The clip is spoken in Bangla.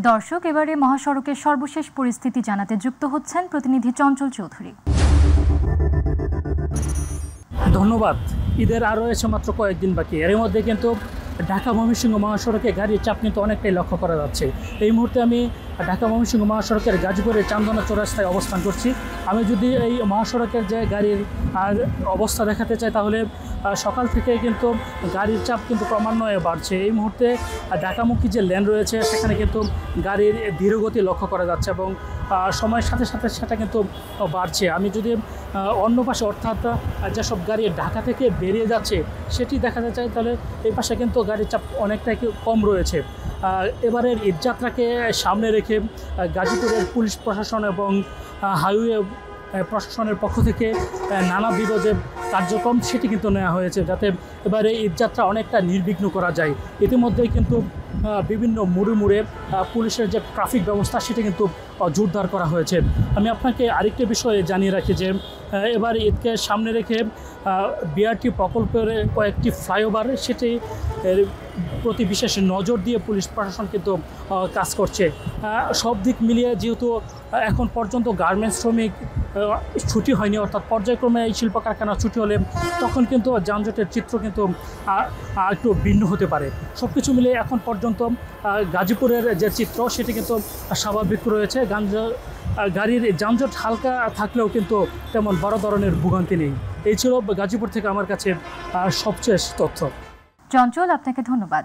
দর্শক, এবারে মহাসড়কের সর্বশেষ পরিস্থিতি জানাতে যুক্ত হচ্ছেন প্রতিনিধি চঞ্চল চৌধুরী। ধন্যবাদ। ঈদের আরও এসে মাত্র কয়েকদিন বাকি। এর মধ্যে কিন্তু ঢাকা ময়মনসিংহ মহাসড়কে গাড়ির চাপ কিন্তু অনেকটাই লক্ষ্য করা যাচ্ছে। এই মুহূর্তে আমি ঢাকা ময়মনসিংহ মহাসড়কের গাজীপুরের চান্দনা চৌরাস্তায় অবস্থান করছি। আমি যদি এই মহাসড়কের যে গাড়ির অবস্থা দেখাতে চাই, তাহলে সকাল থেকে কিন্তু গাড়ির চাপ কিন্তু ক্রমান্বয়ে বাড়ছে। এই মুহূর্তে ঢাকামুখী যে লেন রয়েছে সেখানে কিন্তু গাড়ির ধীরগতি লক্ষ্য করা যাচ্ছে এবং সময়ের সাথে সাথে সেটা কিন্তু বাড়ছে। আমি যদি অন্য পাশে, অর্থাৎ যেসব গাড়ি ঢাকা থেকে বেরিয়ে যাচ্ছে সেটি দেখাতে চাই, তাহলে এই পাশে কিন্তু গাড়ির চাপ অনেকটাই কম রয়েছে। এবারের ঈদযাত্রাকে সামনে রেখে গাজীপুরের পুলিশ প্রশাসন এবং হাইওয়ে প্রশাসনের পক্ষ থেকে নানাবিধ যে কার্যক্রম সেটি কিন্তু নেওয়া হয়েছে, যাতে এবারে ঈদযাত্রা অনেকটা নির্বিঘ্ন করা যায়। ইতিমধ্যেই কিন্তু বিভিন্ন মোড়ে মোড়ে পুলিশের যে ট্রাফিক ব্যবস্থা সেটি কিন্তু জোরদার করা হয়েছে। আমি আপনাকে আরেকটি বিষয়ে জানিয়ে রাখি যে এবার ঈদকে সামনে রেখে বিআরটি প্রকল্পের কয়েকটি ফ্লাইওভার সেটি প্রতি বিশেষ নজর দিয়ে পুলিশ প্রশাসন কিন্তু কাজ করছে। সব দিক মিলিয়ে যেহেতু এখন পর্যন্ত গার্মেন্টস শ্রমিক ছুটি হয়নি, অর্থাৎ পর্যায়ক্রমে এই শিল্প কারখানা ছুটি হলে তখন কিন্তু যানজটের চিত্র কিন্তু একটু ভিন্ন হতে পারে। সব কিছু মিলিয়ে এখন পর্যন্ত গাজীপুরের যে চিত্র সেটি কিন্তু স্বাভাবিক রয়েছে। গাড়ির যানজট হালকা থাকলেও কিন্তু তেমন বড় ধরনের ভোগান্তি নেই। এই ছিল গাজীপুর থেকে আমার কাছে সবচেয়ে তথ্য। চঞ্চল, আপনাকে ধন্যবাদ।